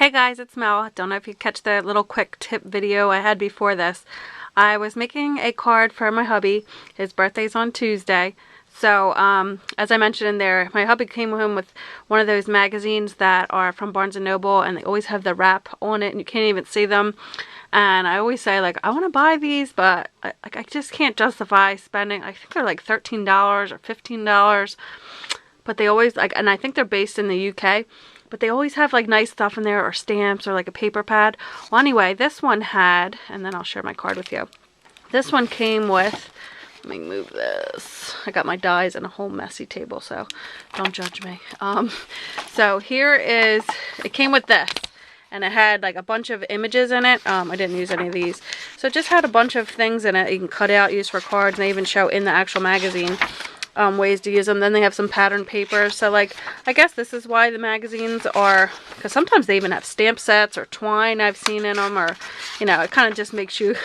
Hey guys, it's Mel. Don't know if you catch the little quick tip video I had before this. I was making a card for my hubby. His birthday's on Tuesday. So, as I mentioned in there, my hubby came home with one of those magazines that are from Barnes & Noble, and they always have the wrap on it, and you can't even see them. And I always say, like, I want to buy these, but I just can't justify spending, I think they're like $13 or $15. But they always, like, and I think they're based in the UK. But they always have like nice stuff in there, or stamps, or like a paper pad. Well, anyway, this one had, and then I'll share my card with you. This one came with, let me move this. I got my dies and a whole messy table, so don't judge me. So here is, it came with this. And it had like a bunch of images in it. I didn't use any of these. So it just had a bunch of things in it you can cut out, use for cards, and they even show in the actual magazine ways to use them. Then they have some pattern paper. So like, I guess this is why the magazines are, because sometimes they even have stamp sets or twine I've seen in them, or, you know, it kind of just makes you,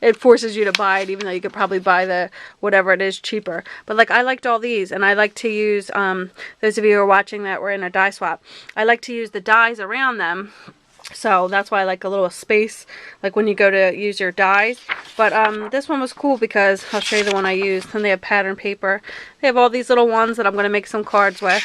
it forces you to buy it, even though you could probably buy the, whatever it is, cheaper. But like, I liked all these, and I like to use, those of you who are watching that were in a die swap, I like to use the dies around them. So that's why I like a little space, like when you go to use your dies. But this one was cool because, I'll show you the one I used. And they have pattern paper. They have all these little ones that I'm going to make some cards with.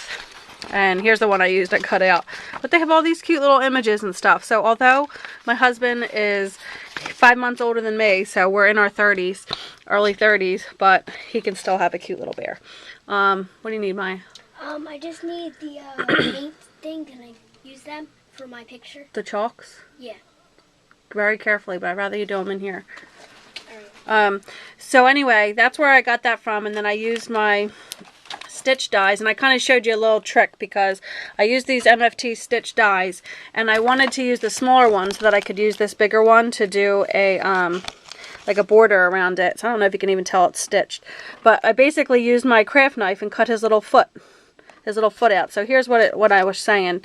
And here's the one I used, I cut out. But they have all these cute little images and stuff. So although my husband is 5 months older than me, so we're in our 30s, early 30s, but he can still have a cute little bear. What do you need, Maya? I just need the paint thing. Can I use them for my picture? The chalks? Yeah. Very carefully, but I'd rather you do them in here. Alright. So anyway, that's where I got that from, and then I used my stitch dies, and I kind of showed you a little trick because I used these MFT stitch dies, and I wanted to use the smaller one so that I could use this bigger one to do a like a border around it. So I don't know if you can even tell it's stitched, but I basically used my craft knife and cut his little foot out. So here's what I was saying.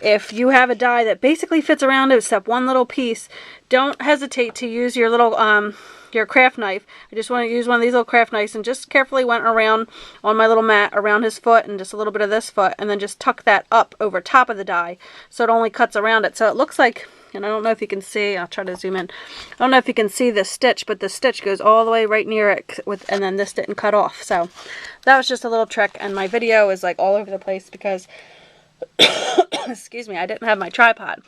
If you have a die that basically fits around it except one little piece, don't hesitate to use your little your craft knife. I just want to use one of these little craft knives and just carefully went around on my little mat around his foot and just a little bit of this foot, and then just tuck that up over top of the die so it only cuts around it. So it looks like, and I don't know if you can see, I'll try to zoom in. I don't know if you can see the stitch, but the stitch goes all the way right near it, and then this didn't cut off. So that was just a little trick, and my video is like all over the place because, excuse me, I didn't have my tripod.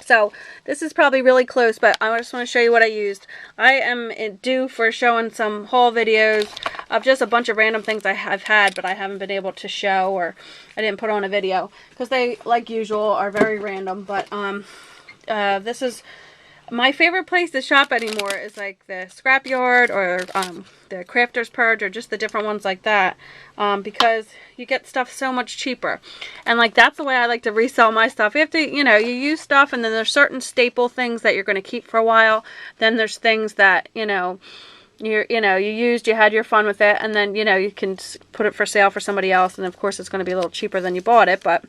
So this is probably really close, but I just want to show you what I used. I am due for showing some haul videos of just a bunch of random things I've had, but I haven't been able to show, or I didn't put on a video because they, like usual, are very random. But this is my favorite place to shop anymore, is like the scrapyard or the Crafter's Purge, or just the different ones like that, because you get stuff so much cheaper. And like, that's the way I like to resell my stuff. You have to, you know, you use stuff, and then there's certain staple things that you're going to keep for a while. Then there's things that, you know, you used, you had your fun with it, and then, you know, you can put it for sale for somebody else, and of course it's going to be a little cheaper than you bought it, but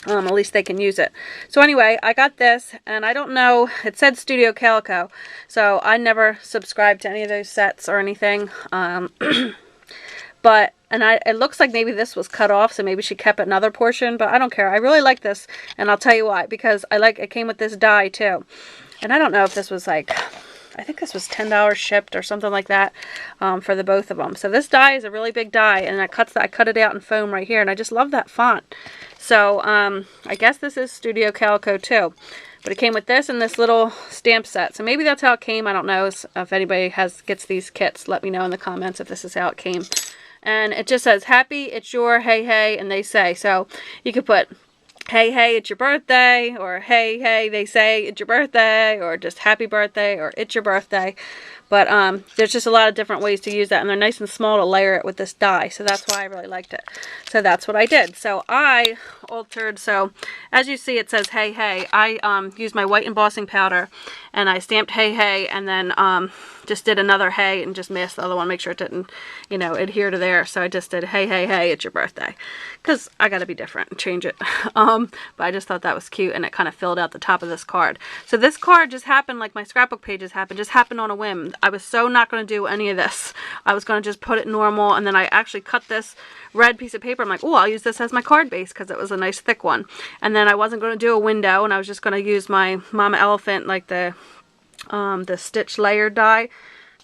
at least they can use it. So anyway, I got this, and I don't know, it said Studio Calico, so I never subscribed to any of those sets or anything. But, and it looks like maybe this was cut off, so maybe she kept another portion, but I don't care. I really like this, and I'll tell you why, because it came with this die too. And I don't know if this was like, I think this was $10 shipped or something like that, for the both of them. So this die is a really big die, and I cut it out in foam right here, and I just love that font. So I guess this is Studio Calico too. But it came with this and this little stamp set. So maybe that's how it came. I don't know if anybody gets these kits. Let me know in the comments if this is how it came. And it just says, happy, it's your, hey, hey, and they say. So you could put, hey, hey, it's your birthday, or hey, hey, they say it's your birthday, or just happy birthday, or it's your birthday. But there's just a lot of different ways to use that, and they're nice and small to layer it with this die, so that's why I really liked it. So that's what I did. So I altered, so as you see it says hey, hey. I used my white embossing powder, and I stamped hey, hey, and then just did another hey and just masked the other one, make sure it didn't, you know, adhere to there. So I just did hey, hey, hey, it's your birthday. Because I got to be different and change it. But I just thought that was cute, and it kind of filled out the top of this card. So this card just happened, like my scrapbook pages happened, just happened on a whim. I was so not going to do any of this. I was going to just put it normal, and then I actually cut this red piece of paper. I'm like, oh, I'll use this as my card base because it was a nice thick one. And then I wasn't going to do a window, and I was just going to use my Mama Elephant, like the stitch layered die,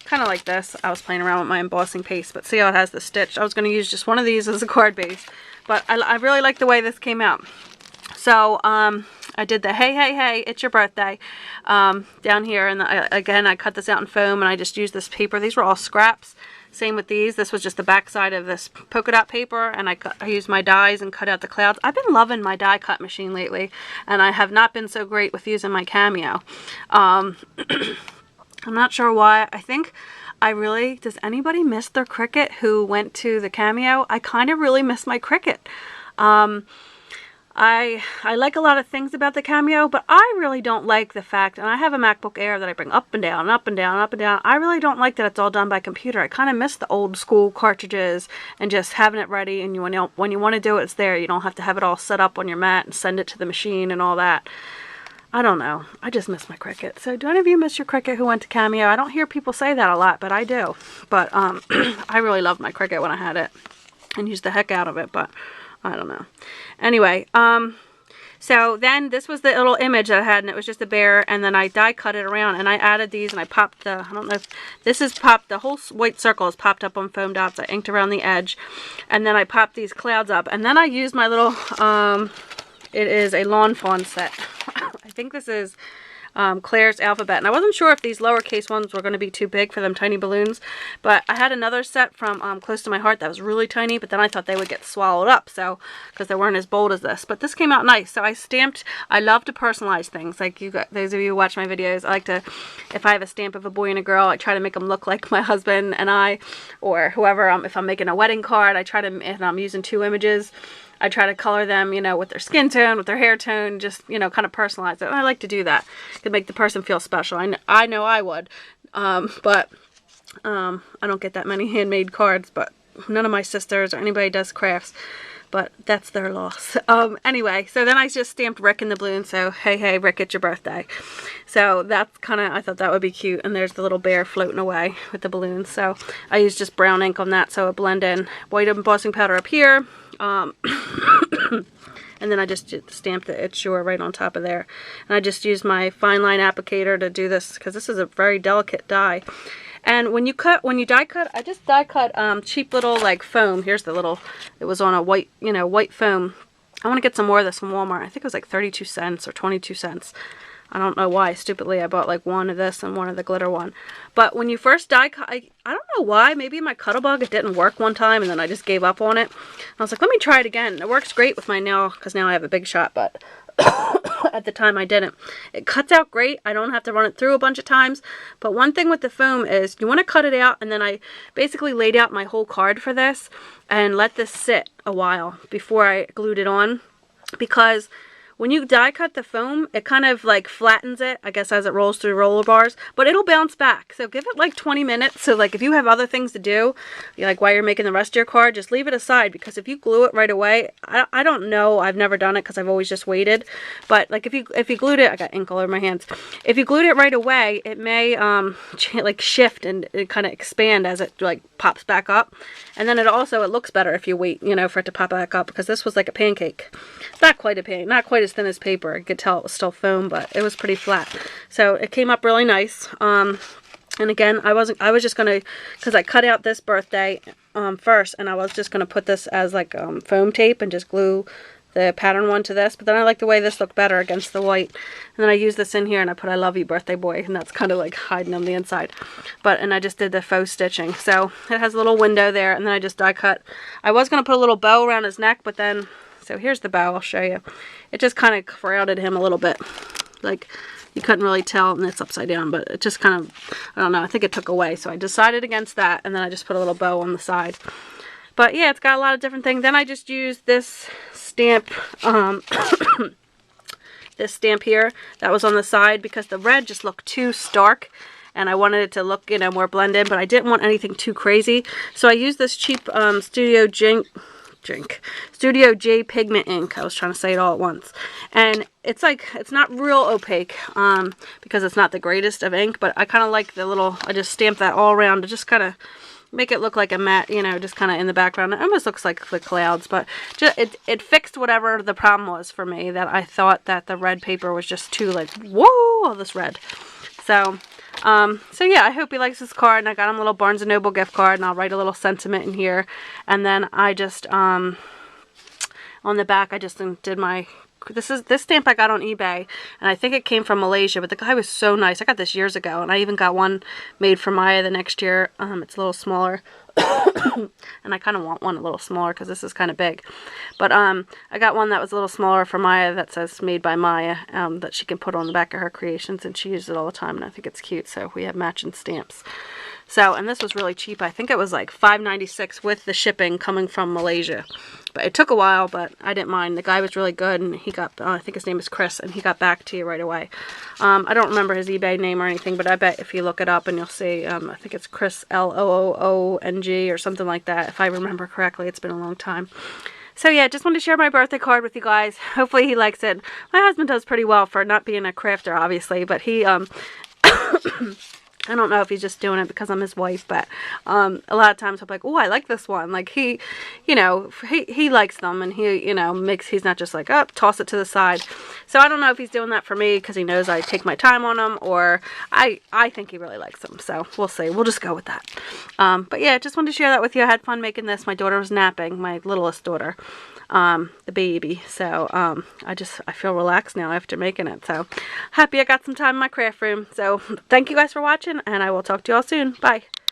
kind of like this. I was playing around with my embossing paste, but see how it has the stitch. I was going to use just one of these as a card base, but I really like the way this came out. So I did the hey, hey, hey, it's your birthday down here, and again I cut this out in foam, and I just used this paper. These were all scraps. Same with these. This was just the back side of this polka dot paper, and I used my dies and cut out the clouds. I've been loving my die cut machine lately, and I have not been so great with using my Cameo. I'm not sure why. I think does anybody miss their Cricut who went to the Cameo? I kind of really miss my Cricut. I like a lot of things about the Cameo, but I really don't like the fact, and I have a MacBook Air that I bring up and down, and up and down, and up and down. I really don't like that it's all done by computer. I kind of miss the old school cartridges and just having it ready, and when you want to do it, it's there. You don't have to have it all set up on your mat and send it to the machine and all that. I don't know. I just miss my Cricut. So do any of you miss your Cricut who went to Cameo? I don't hear people say that a lot, but I do. But I really loved my Cricut when I had it and used the heck out of it, but I don't know. Anyway, so then this was the little image that I had, and it was just a bear, and then I die cut it around, and I added these, and I popped the, I don't know if this is popped, the whole white circle is popped up on foam dots. I inked around the edge, and then I popped these clouds up, and then I used my little, it is a lawn fawn set. I think this is Claire's Alphabet, and I wasn't sure if these lowercase ones were going to be too big for them tiny balloons, but I had another set from Close to My Heart that was really tiny, but then I thought they would get swallowed up, so because they weren't as bold as this. But this came out nice. So I love to personalize things. Like you guys, those of you who watch my videos, I like to, if I have a stamp of a boy and a girl, I try to make them look like my husband and I, or whoever. If I'm making a wedding card, I try to, and I'm using 2 images, I try to color them, you know, with their skin tone, with their hair tone, just, you know, kind of personalize it. And I like to do that. To make the person feel special. I know I would. But I don't get that many handmade cards, but none of my sisters or anybody does crafts. But that's their loss. Anyway, so then I just stamped Rick in the balloon. So, hey, hey, Rick, it's your birthday. So that's kind of, I thought that would be cute. And there's the little bear floating away with the balloons. So I used just brown ink on that so it blend in. White embossing powder up here. And then I just stamped the It's Your right on top of there. And I just used my fine line applicator to do this because this is a very delicate die. And when you die cut, I just die cut cheap little like foam. Here's the little, it was on a white, you know, white foam. I want to get some more of this from Walmart. I think it was like 32 cents or 22 cents. I don't know why, stupidly, I bought like one of this and one of the glitter one. But when you first die cut, I don't know why, maybe my Cuttlebug, it didn't work one time and then I just gave up on it. I was like, let me try it again. It works great with my nail, because now I have a big shot, but at the time I didn't. It cuts out great. I don't have to run it through a bunch of times. But one thing with the foam is you want to cut it out, and then I basically laid out my whole card for this and let this sit a while before I glued it on, because when you die cut the foam, it kind of like flattens it, I guess, as it rolls through roller bars, but it'll bounce back. So give it like 20 minutes. So like if you have other things to do, like while you're making the rest of your card, just leave it aside, because if you glue it right away, I don't know, I've never done it because I've always just waited. But like if you glued it, I got ink all over my hands. If you glued it right away, it may like shift and it kind of expand as it like pops back up. And then it looks better if you wait, you know, for it to pop back up, because this was like a pancake. Not quite a pancake, not quite as thin as paper. I could tell it was still foam, but it was pretty flat. So it came up really nice. And again, I was just gonna, because I cut out this birthday first, and I was just gonna put this as like foam tape and just glue the pattern one to this, but then I like the way this looked better against the white. And then I used this in here and I put I love you birthday boy, and that's kind of like hiding on the inside. And I just did the faux stitching. So it has a little window there, and then I just die cut. I was going to put a little bow around his neck, but then, so here's the bow, I'll show you. It just kind of crowded him a little bit. Like, you couldn't really tell, and it's upside down, but it just kind of, I don't know, I think it took away. So I decided against that, and then I just put a little bow on the side. But yeah, it's got a lot of different things. Then I just used this stamp, this stamp here that was on the side, because the red just looked too stark, and I wanted it to look, you know, more blended, but I didn't want anything too crazy. So I used this cheap Studio J pigment ink. I was trying to say it all at once. And it's like, it's not real opaque because it's not the greatest of ink, but I kind of like the little, I just stamped that all around to just kind of make it look like a matte, you know, just kind of in the background. It almost looks like the clouds, but just, it fixed whatever the problem was for me, that I thought that the red paper was just too like, whoa, all this red. So yeah, I hope he likes this card, and I got him a little Barnes & Noble gift card, and I'll write a little sentiment in here. And then I just, on the back, I just did my, this stamp I got on eBay, and I think it came from Malaysia, but the guy was so nice. I got this years ago, and I even got one made for Maya the next year. It's a little smaller. And I kind of want one a little smaller because this is kind of big. But I got one that was a little smaller for Maya that says made by Maya, that she can put on the back of her creations, and she uses it all the time, and I think it's cute. So we have matching stamps. So, and this was really cheap. I think it was like $5.96 with the shipping coming from Malaysia. But it took a while, but I didn't mind. The guy was really good, and he got, I think his name is Chris, and he got back to you right away. I don't remember his eBay name or anything, but I bet if you look it up and you'll see, I think it's Chris Loong or something like that, if I remember correctly. It's been a long time. So yeah, just wanted to share my birthday card with you guys. Hopefully he likes it. My husband does pretty well for not being a crafter, obviously, but he, I don't know if he's just doing it because I'm his wife, but a lot of times I'm like, oh, I like this one. Like he, you know, he likes them, and he, you know, he's not just like, oh, toss it to the side. So I don't know if he's doing that for me because he knows I take my time on them, or I think he really likes them. So we'll see. We'll just go with that. But yeah, just wanted to share that with you. I had fun making this. My daughter was napping, my littlest daughter. The baby. So I feel relaxed now after making it. So happy I got some time in my craft room. So thank you guys for watching, and I will talk to you all soon. Bye.